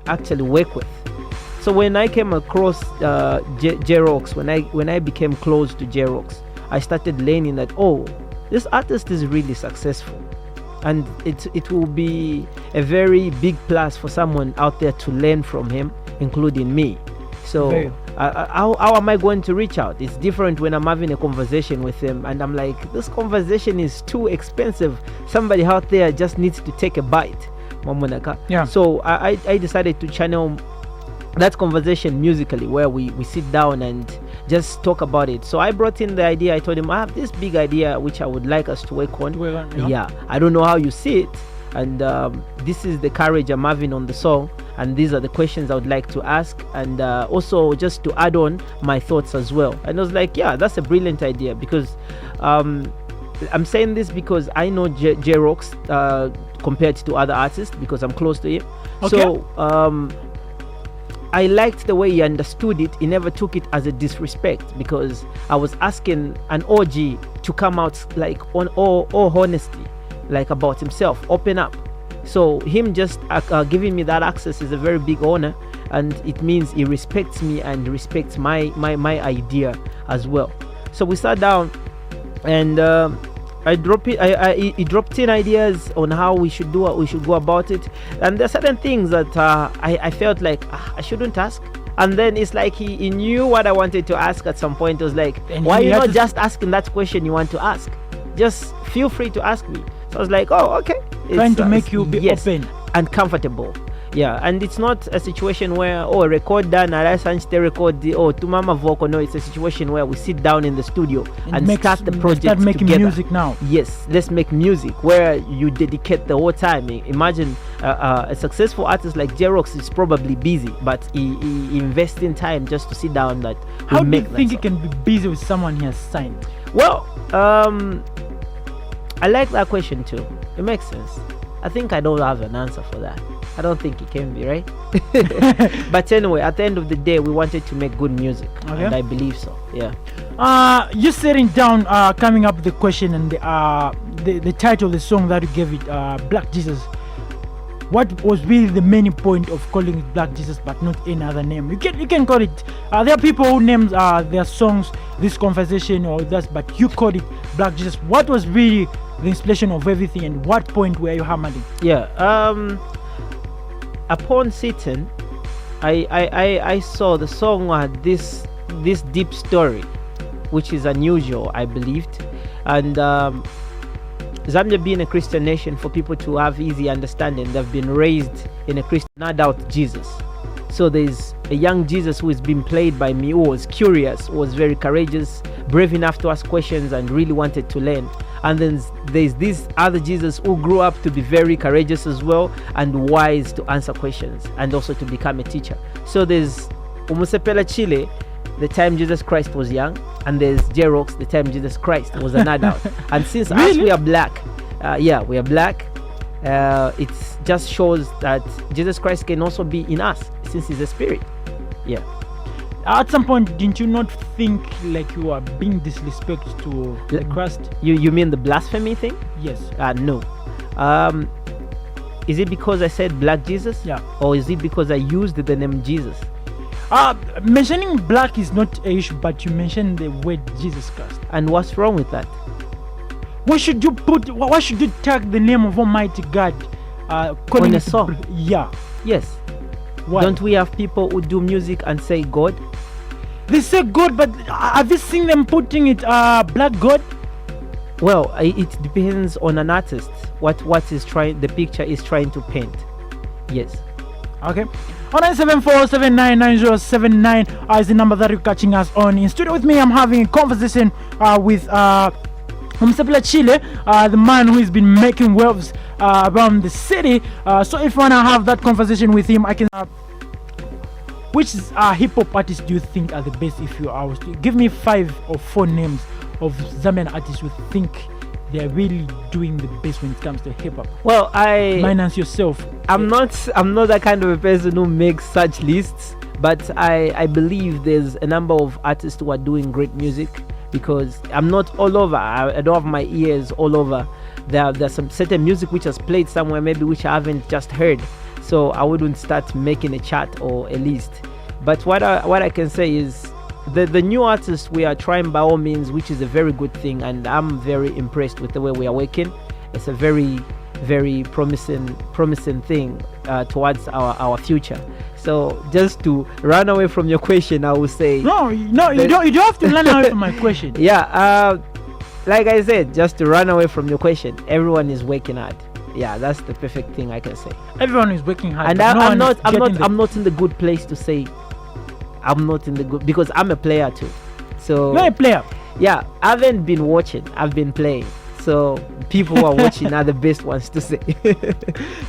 actually work with. So when I came across J-Rocks, when I became close to J-Rocks, I started learning that, oh, this artist is really successful, and it will be a very big plus for someone out there to learn from him, including me. So how am I going to reach out? It's different when I'm having a conversation with him and I'm like, this conversation is too expensive. Somebody out there just needs to take a bite. Yeah. So I decided to channel that conversation musically, where we sit down and just talk about it. So I brought in the idea. I told him, I have this big idea which I would like us to work on. Yeah. I don't know how you see it, and this is the courage I'm having on the song, and these are the questions I would like to ask, and also just to add on my thoughts as well. And I was like, yeah, that's a brilliant idea, because I'm saying this because I know J-Rocks compared to other artists, because I'm close to him. Okay. So I liked the way he understood it. He never took it as a disrespect, because I was asking an OG to come out like on all honesty, like about himself, open up. So him just giving me that access is a very big honor, and it means he respects me and respects my idea as well. So we sat down, and he dropped in ideas on how we should go about it, and there are certain things that I felt like I shouldn't ask, and then it's like he knew what I wanted to ask at some point. It was like, why are you not just asking that question you want to ask? Just feel free to ask me. So I was like, oh, okay. Trying to make you be open and comfortable. Yeah, and it's not a situation where, oh, record done, I record the, oh, to mama vocal. No, it's a situation where we sit down in the studio and start the project start making together. Music now. Yes, let's make music, where you dedicate the whole time. Imagine a successful artist like J-Rocks is probably busy, but he invests in time just to sit down. That how do you think he can be busy with someone he has signed? Well, I like that question too. It makes sense. I think I don't have an answer for that. I don't think it can be, right? But anyway, at the end of the day, we wanted to make good music, and I believe so. Yeah. You sitting down, coming up with the question and the title of the song that you gave it, Black Jesus. What was really the main point of calling it Black Jesus, but not any other name? You can call it. There are people who names their songs This Conversation or that, but you called it Black Jesus. What was really the inspiration of everything, and what point were you hammering? Yeah. Upon sitting, I saw the song had this deep story, which is unusual, I believed, and Zambia being a Christian nation, for people to have easy understanding, they've been raised in a Christian adult Jesus. So there's a young Jesus who is being played by me, who was curious, who was very courageous, brave enough to ask questions, and really wanted to learn. And then there's this other Jesus who grew up to be very courageous as well, and wise to answer questions, and also to become a teacher. So there's Umusepela Chile, the time Jesus Christ was young, and there's J-Rocks, the time Jesus Christ was an adult. And since us, we are black, we are black, it just shows that Jesus Christ can also be in us, since he's a spirit. Yeah. At some point, didn't you not think like you are being disrespectful to the Christ? You mean the blasphemy thing? Yes. No. Is it because I said Black Jesus? Yeah. Or is it because I used the name Jesus? Mentioning black is not an issue, but you mentioned the word Jesus Christ. And what's wrong with that? What should you put? Why should you tag the name of Almighty God? On a song? Yeah. Yes. Why? Don't we have people who do music and say God? They say God, but have you seen them putting it Black God? Well, it depends on an artist. What the picture is trying to paint. Yes. Okay. 0974799079 is the number that you're catching us on. In studio with me, I'm having a conversation with Umusepela Chile, the man who has been making waves around the city. So if you want to have that conversation with him, I can... which hip-hop artists do you think are the best? If you are to give me 5 or 4 names of Zambian artists you think they're really doing the best when it comes to hip-hop. Well, minus yourself. I'm not that kind of a person who makes such lists, but I believe there's a number of artists who are doing great music, because I'm not all over. I don't have my ears all over. There's some certain music which has played somewhere, maybe which I haven't just heard. So so I wouldn't start making a chart or a list. But what I can say is the new artists we are trying by all means, which is a very good thing, and I'm very impressed with the way we are working. It's a very promising thing towards our future. So just to run away from your question, I would say no, you don't have to run away from my question. Yeah, like I said, just to run away from your question, everyone is working hard. Yeah, that's the perfect thing I can say. Everyone is working hard, and I'm not in the good place to say I'm not in the good, because I'm a player too. So you're a player. Yeah, I haven't been watching, I've been playing. So people who are watching are the best ones to say.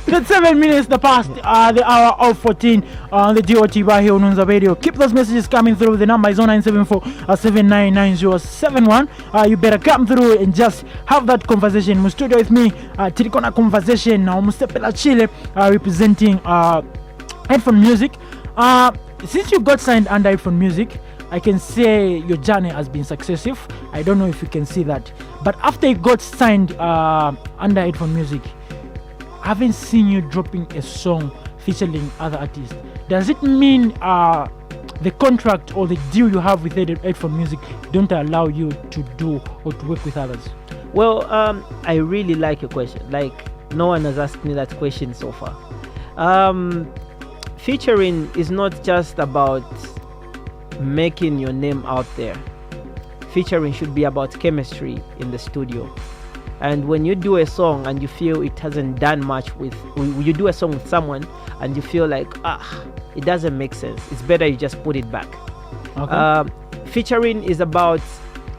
7 minutes the past the hour of 14 on the DOT right here on Unza Radio. Keep those messages coming through. The number is 0974-799071. You better come through and just have that conversation. In studio with me, Tirikona conversation now. Umusepela Chile representing Headphone Music. Since you got signed under Headphone Music, I can say your journey has been successful. I don't know if you can see that. But after you got signed under Headphone Music, I haven't seen you dropping a song featuring other artists. Does it mean the contract or the deal you have with Headphone Music don't allow you to do or to work with others? Well, I really like your question. Like, no one has asked me that question so far. Featuring is not just about making your name out there. Featuring should be about chemistry in the studio. And when you do a song and you feel it hasn't done much with, you do a song with someone and you feel like it doesn't make sense, it's better you just put it back. Okay. Featuring is about,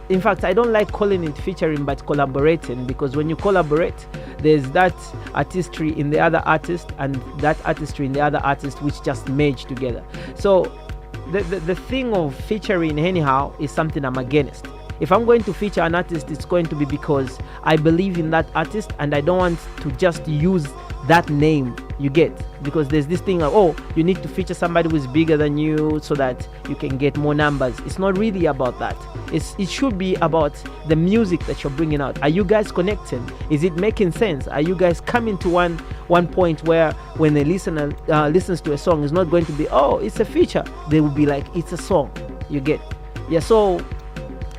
in fact, I don't like calling it featuring but collaborating, because when you collaborate, there's that artistry in the other artist and that artistry in the other artist which just merge together. So the thing of featuring anyhow is something I'm against. If I'm going to feature an artist, it's going to be because I believe in that artist and I don't want to just use that name, you get, because there's this thing of, you need to feature somebody who is bigger than you so that you can get more numbers. It's not really about that. It should be about the music that you're bringing out. Are you guys connecting? Is it making sense? Are you guys coming to one point where when the listener listens to a song, it's not going to be, it's a feature. They will be like, it's a song, you get. Yeah, so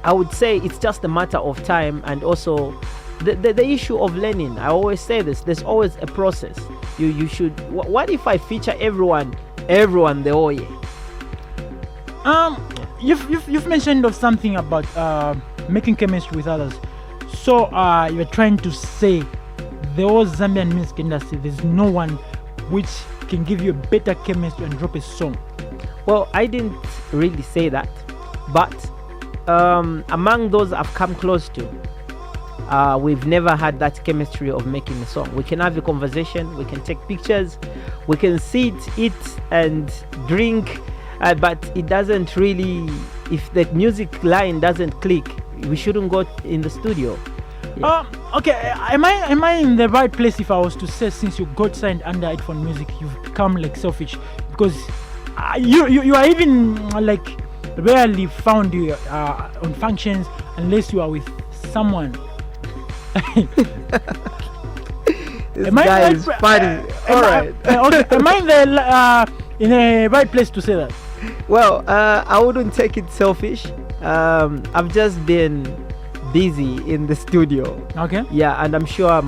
I would say it's just a matter of time, and also the issue of learning. I always say this, there's always a process. You should, what if I feature everyone the whole year? You've mentioned of something about making chemistry with others. So you're trying to say the whole Zambian music industry, there's no one which can give you a better chemistry and drop a song? Well, I didn't really say that, but among those I've come close to, we've never had that chemistry of making a song. We can have a conversation, we can take pictures, we can sit, eat and drink, but it doesn't really, if the music line doesn't click, we shouldn't go in the studio. Yeah. Okay, am I in the right place if I was to say, since you got signed under Headphone Music, you've become like selfish? Because you are even like rarely found on functions unless you are with someone. This guy is funny. Alright. Okay, am I in the right place to say that? Well, I wouldn't take it selfish. I've just been busy in the studio. Okay. Yeah, and I'm sure